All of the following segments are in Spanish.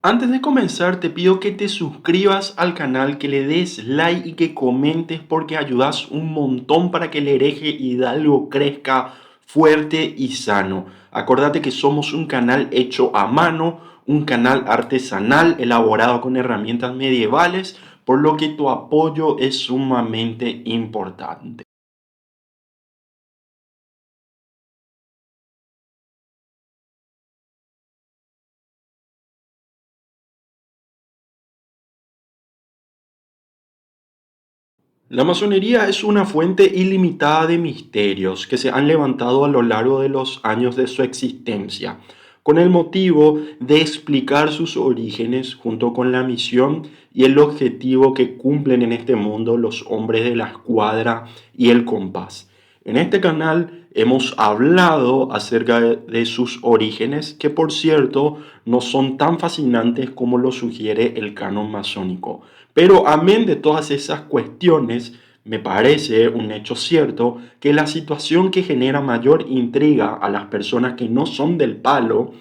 Antes de comenzar, te pido que te suscribas al canal, que le des like y que comentes porque ayudas un montón para que el hereje Hidalgo crezca fuerte y sano. Acordate que somos un canal hecho a mano, un canal artesanal elaborado con herramientas medievales, por lo que tu apoyo es sumamente importante. La masonería es una fuente ilimitada de misterios que se han levantado a lo largo de los años de su existencia, con el motivo de explicar sus orígenes junto con la misión y el objetivo que cumplen en este mundo los hombres de la escuadra y el compás. En este canal hemos hablado acerca de sus orígenes, que por cierto no son tan fascinantes como lo sugiere el canon masónico. Pero amén de todas esas cuestiones, me parece un hecho cierto que la situación que genera mayor intriga a las personas que no son del palo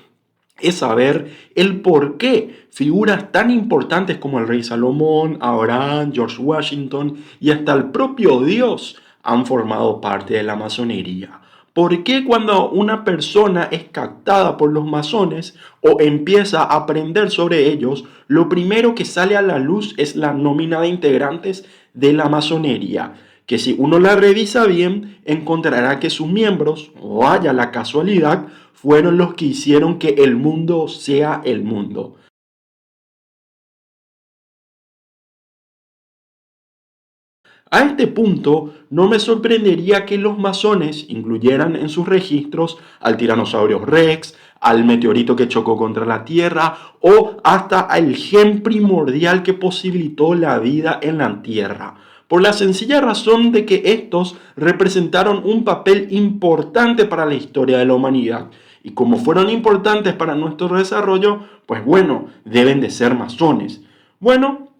es saber el por qué figuras tan importantes como el rey Salomón, Abraham, George Washington y hasta el propio Dios han formado parte de la masonería. ¿Por qué cuando una persona es captada por los masones o empieza a aprender sobre ellos, lo primero que sale a la luz es la nómina de integrantes de la masonería? Que si uno la revisa bien, encontrará que sus miembros, vaya la casualidad, fueron los que hicieron que el mundo sea el mundo. A este punto, no me sorprendería que los masones incluyeran en sus registros al tiranosaurio Rex, al meteorito que chocó contra la Tierra o hasta al gen primordial que posibilitó la vida en la Tierra, por la sencilla razón de que estos representaron un papel importante para la historia de la humanidad. Y como fueron importantes para nuestro desarrollo, pues bueno, deben de ser masones. Bueno,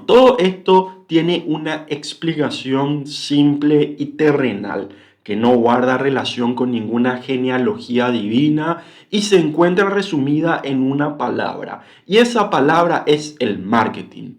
todo esto tiene una explicación simple y terrenal, que no guarda relación con ninguna genealogía divina y se encuentra resumida en una palabra. Y esa palabra es el marketing.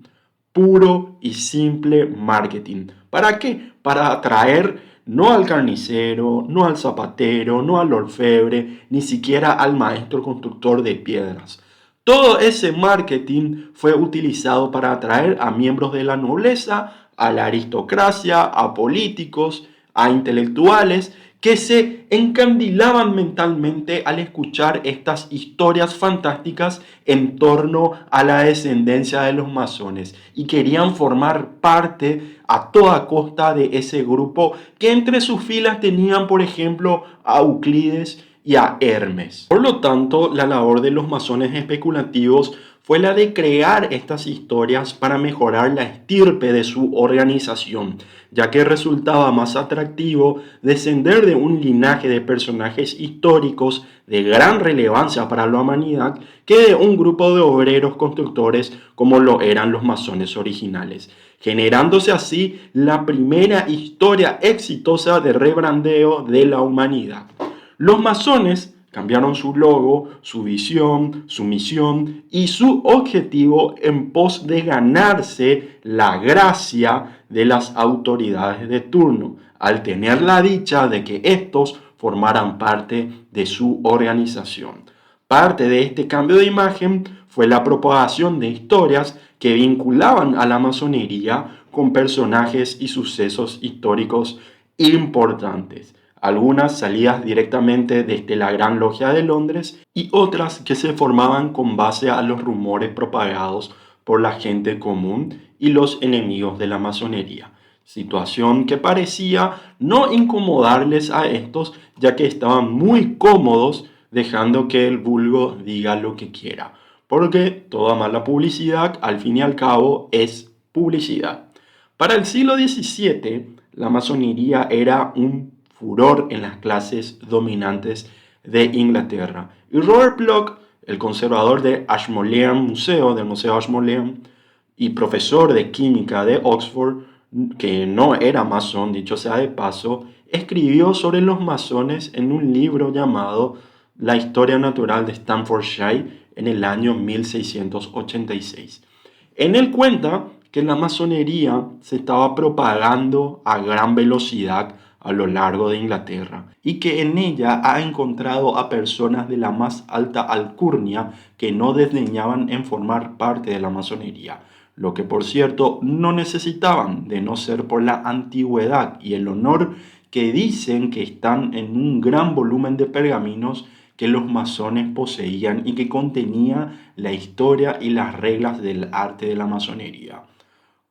Puro y simple marketing. ¿Para qué? Para atraer no al carnicero, no al zapatero, no al orfebre, ni siquiera al maestro constructor de piedras. Todo ese marketing fue utilizado para atraer a miembros de la nobleza, a la aristocracia, a políticos, a intelectuales que se encandilaban mentalmente al escuchar estas historias fantásticas en torno a la descendencia de los masones y querían formar parte a toda costa de ese grupo que entre sus filas tenían, por ejemplo, a Euclides y a Hermes. Por lo tanto, la labor de los masones especulativos fue la de crear estas historias para mejorar la estirpe de su organización, ya que resultaba más atractivo descender de un linaje de personajes históricos de gran relevancia para la humanidad que de un grupo de obreros constructores como lo eran los masones originales, generándose así la primera historia exitosa de rebrandeo de la humanidad. Los masones cambiaron su logo, su visión, su misión y su objetivo en pos de ganarse la gracia de las autoridades de turno, al tener la dicha de que estos formaran parte de su organización. Parte de este cambio de imagen fue la propagación de historias que vinculaban a la masonería con personajes y sucesos históricos importantes, algunas salidas directamente desde la Gran Logia de Londres y otras que se formaban con base a los rumores propagados por la gente común y los enemigos de la masonería, situación que parecía no incomodarles a estos, ya que estaban muy cómodos dejando que el vulgo diga lo que quiera, porque toda mala publicidad al fin y al cabo es publicidad. Para el siglo XVII, la masonería era un furor en las clases dominantes de Inglaterra. Y Robert Bloch, el conservador de Ashmolean Museo, del Museo Ashmolean, y profesor de química de Oxford, que no era masón, dicho sea de paso, escribió sobre los masones en un libro llamado La historia natural de Staffordshire en el año 1686. En él cuenta que la masonería se estaba propagando a gran velocidad a lo largo de Inglaterra y que en ella ha encontrado a personas de la más alta alcurnia que no desdeñaban en formar parte de la masonería, lo que por cierto no necesitaban de no ser por la antigüedad y el honor que dicen que están en un gran volumen de pergaminos que los masones poseían y que contenía la historia y las reglas del arte de la masonería.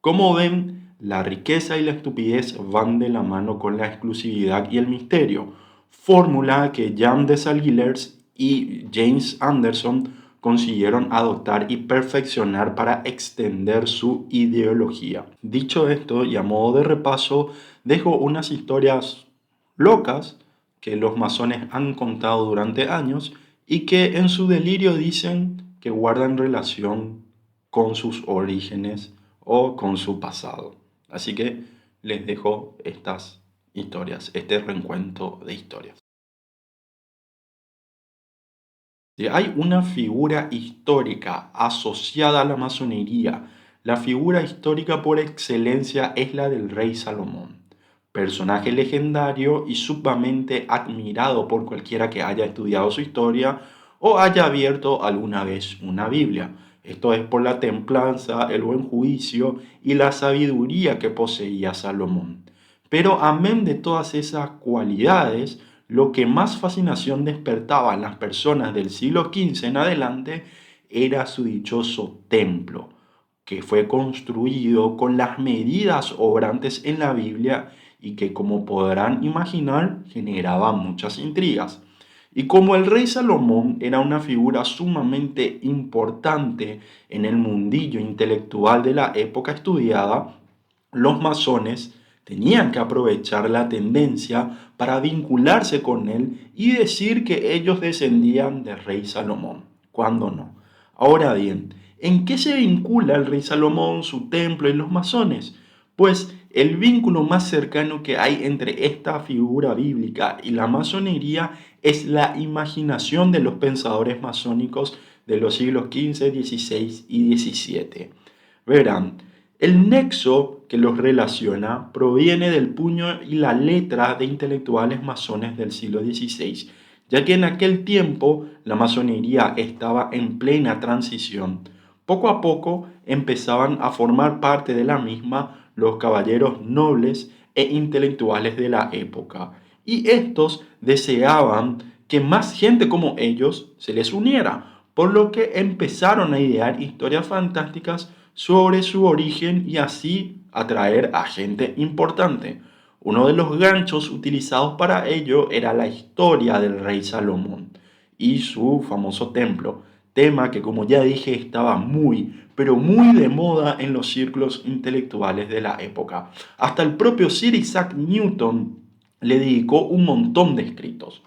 Como ven, la riqueza y la estupidez van de la mano con la exclusividad y el misterio, fórmula que Jan de Salguilers y James Anderson consiguieron adoptar y perfeccionar para extender su ideología. Dicho esto, y a modo de repaso, dejo unas historias locas que los masones han contado durante años y que en su delirio dicen que guardan relación con sus orígenes o con su pasado. Así que les dejo estas historias, este reencuentro de historias. Si hay una figura histórica asociada a la masonería, la figura histórica por excelencia es la del rey Salomón, personaje legendario y sumamente admirado por cualquiera que haya estudiado su historia o haya abierto alguna vez una Biblia. Esto es por la templanza, el buen juicio y la sabiduría que poseía Salomón. Pero amén de todas esas cualidades, lo que más fascinación despertaba en las personas del siglo XV en adelante era su dichoso templo, que fue construido con las medidas obrantes en la Biblia y que, como podrán imaginar, generaba muchas intrigas. Y como el rey Salomón era una figura sumamente importante en el mundillo intelectual de la época estudiada, los masones tenían que aprovechar la tendencia para vincularse con él y decir que ellos descendían del rey Salomón, cuando no. Ahora bien, ¿en qué se vincula el rey Salomón, su templo y los masones? Pues el vínculo más cercano que hay entre esta figura bíblica y la masonería es la imaginación de los pensadores masónicos de los siglos XV, XVI y XVII. Verán, el nexo que los relaciona proviene del puño y la letra de intelectuales masones del siglo XVI, ya que en aquel tiempo la masonería estaba en plena transición. Poco a poco empezaban a formar parte de la misma los caballeros nobles e intelectuales de la época, y estos deseaban que más gente como ellos se les uniera, por lo que empezaron a idear historias fantásticas sobre su origen y así atraer a gente importante. Uno de los ganchos utilizados para ello era la historia del rey Salomón y su famoso templo, tema que, como ya dije, estaba muy, pero muy de moda en los círculos intelectuales de la época. Hasta el propio Sir Isaac Newton le dedicó un montón de escritos.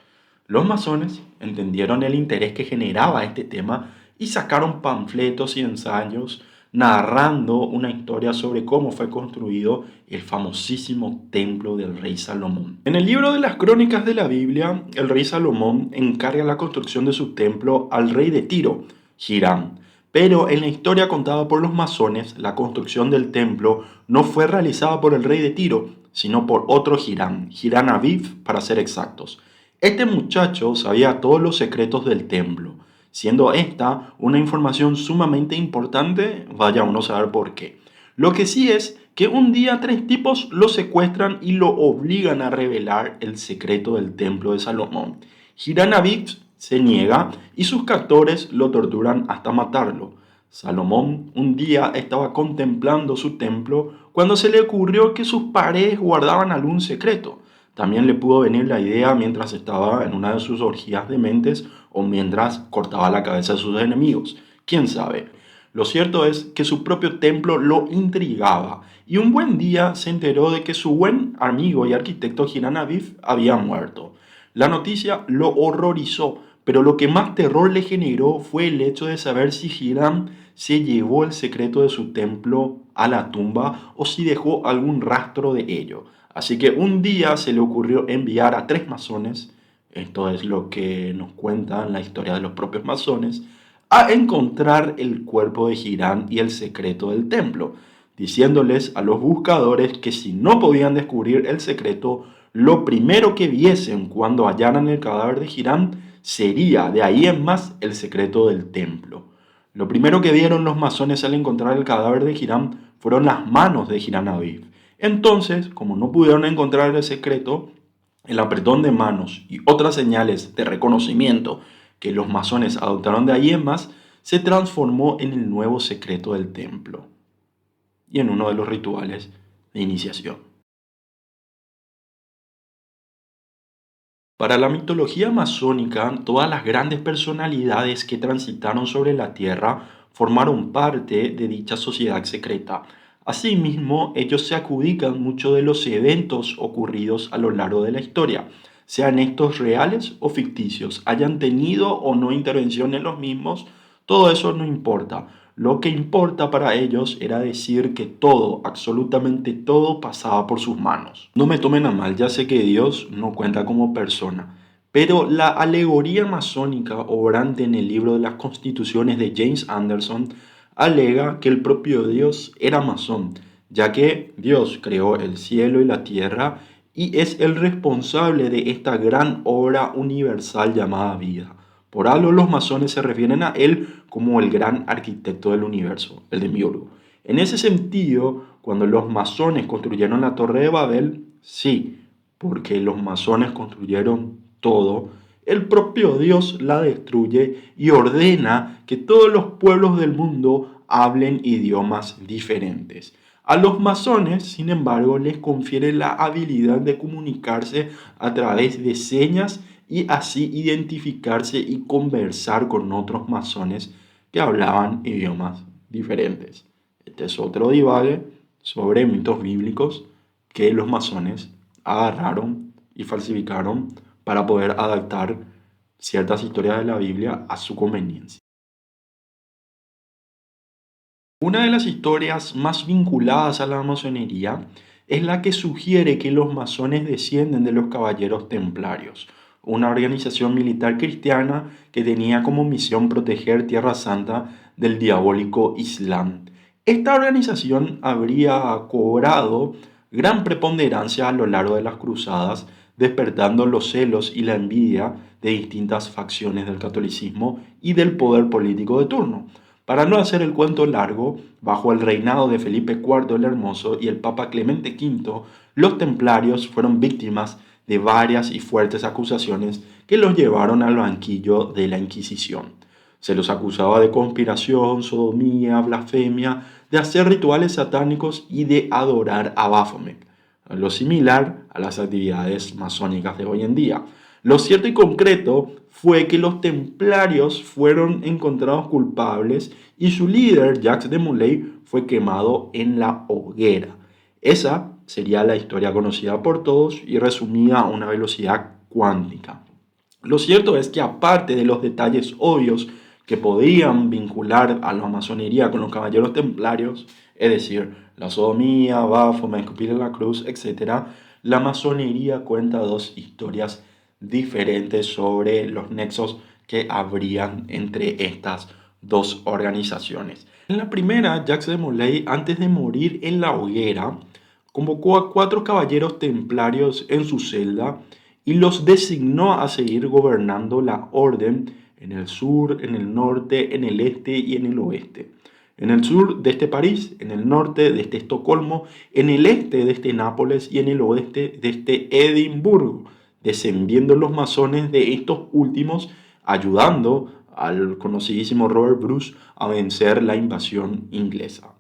Los masones entendieron el interés que generaba este tema y sacaron panfletos y ensayos narrando una historia sobre cómo fue construido el famosísimo templo del rey Salomón. En el libro de las crónicas de la Biblia, el rey Salomón encarga la construcción de su templo al rey de Tiro, Hiram. Pero en la historia contada por los masones, la construcción del templo no fue realizada por el rey de Tiro, sino por otro Hiram, Hiram Aviv para ser exactos. Este muchacho sabía todos los secretos del templo, siendo esta una información sumamente importante, vaya uno a saber por qué. Lo que sí es que un día tres tipos lo secuestran y lo obligan a revelar el secreto del templo de Salomón. Hiram Aviv se niega y sus captores lo torturan hasta matarlo. Salomón un día estaba contemplando su templo cuando se le ocurrió que sus paredes guardaban algún secreto. También le pudo venir la idea mientras estaba en una de sus orgías de mentes o mientras cortaba la cabeza de sus enemigos. ¿Quién sabe? Lo cierto es que su propio templo lo intrigaba y un buen día se enteró de que su buen amigo y arquitecto Hiram Aviv había muerto. La noticia lo horrorizó, pero lo que más terror le generó fue el hecho de saber si Hiram se llevó el secreto de su templo a la tumba o si dejó algún rastro de ello. Así que un día se le ocurrió enviar a tres masones, esto es lo que nos cuenta la historia de los propios masones, a encontrar el cuerpo de Hirán y el secreto del templo, diciéndoles a los buscadores que si no podían descubrir el secreto, lo primero que viesen cuando hallaran el cadáver de Hirán sería de ahí en más el secreto del templo. Lo primero que vieron los masones al encontrar el cadáver de Hirán fueron las manos de Hirán Aviv. Entonces, como no pudieron encontrar el secreto, el apretón de manos y otras señales de reconocimiento que los masones adoptaron de ahí en más se transformó en el nuevo secreto del templo y en uno de los rituales de iniciación. Para la mitología masónica, todas las grandes personalidades que transitaron sobre la Tierra formaron parte de dicha sociedad secreta. Asimismo, ellos se adjudican muchos de los eventos ocurridos a lo largo de la historia, sean estos reales o ficticios, hayan tenido o no intervención en los mismos, todo eso no importa. Lo que importa para ellos era decir que todo, absolutamente todo, pasaba por sus manos. No me tomen a mal, ya sé que Dios no cuenta como persona, pero la alegoría masónica obrante en el libro de las Constituciones de James Anderson alega que el propio Dios era masón, ya que Dios creó el cielo y la tierra y es el responsable de esta gran obra universal llamada vida. Por algo los masones se refieren a él como el gran arquitecto del universo, el demiurgo. En ese sentido, cuando los masones construyeron la Torre de Babel, sí, porque los masones construyeron todo, el propio Dios la destruye y ordena que todos los pueblos del mundo hablen idiomas diferentes. A los masones, sin embargo, les confiere la habilidad de comunicarse a través de señas y así identificarse y conversar con otros masones que hablaban idiomas diferentes. Este es otro divague sobre mitos bíblicos que los masones agarraron y falsificaron para poder adaptar ciertas historias de la Biblia a su conveniencia. Una de las historias más vinculadas a la masonería es la que sugiere que los masones descienden de los caballeros templarios, una organización militar cristiana que tenía como misión proteger Tierra Santa del diabólico Islam. Esta organización habría cobrado gran preponderancia a lo largo de las cruzadas, despertando los celos y la envidia de distintas facciones del catolicismo y del poder político de turno. Para no hacer el cuento largo, bajo el reinado de Felipe IV el Hermoso y el Papa Clemente V, los templarios fueron víctimas de varias y fuertes acusaciones que los llevaron al banquillo de la Inquisición. Se los acusaba de conspiración, sodomía, blasfemia, de hacer rituales satánicos y de adorar a Baphomet, lo similar a las actividades masónicas de hoy en día. Lo cierto y concreto fue que los templarios fueron encontrados culpables y su líder, Jacques de Molay, fue quemado en la hoguera. Esa sería la historia conocida por todos y resumida a una velocidad cuántica. Lo cierto es que aparte de los detalles obvios que podían vincular a la masonería con los caballeros templarios, es decir, la sodomía, Baphomet, escupir en la cruz, etc., la masonería cuenta dos historias diferentes sobre los nexos que habrían entre estas dos organizaciones. En la primera, Jacques de Molay, antes de morir en la hoguera, convocó a 4 caballeros templarios en su celda y los designó a seguir gobernando la orden en el sur, en el norte, en el este y en el oeste. En el sur de este París, en el norte de este Estocolmo, en el este de este Nápoles y en el oeste de este Edimburgo, descendiendo los masones de estos últimos, ayudando al conocidísimo Robert Bruce a vencer la invasión inglesa.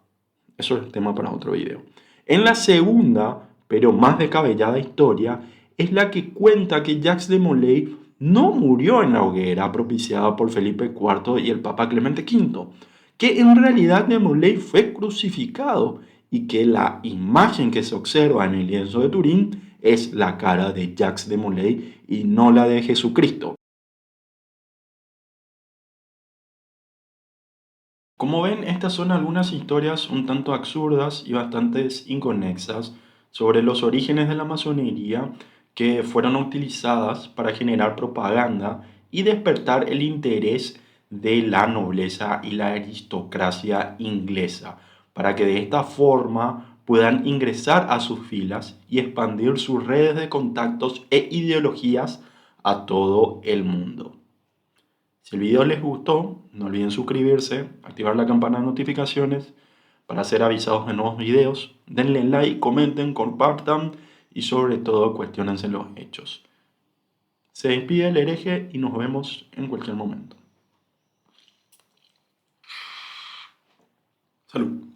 Eso es tema para otro video. En la segunda, pero más descabellada historia, es la que cuenta que Jacques de Molay no murió en la hoguera propiciada por Felipe IV y el Papa Clemente V, que en realidad de Molay fue crucificado y que la imagen que se observa en el lienzo de Turín es la cara de Jacques de Molay y no la de Jesucristo. Como ven, estas son algunas historias un tanto absurdas y bastante inconexas sobre los orígenes de la masonería que fueron utilizadas para generar propaganda y despertar el interés de la nobleza y la aristocracia inglesa, para que de esta forma puedan ingresar a sus filas y expandir sus redes de contactos e ideologías a todo el mundo. Si el video les gustó, no olviden suscribirse, activar la campana de notificaciones para ser avisados de nuevos videos. Denle like, comenten, compartan y sobre todo cuestionense los hechos. Se despide el hereje y nos vemos en cualquier momento. Salud.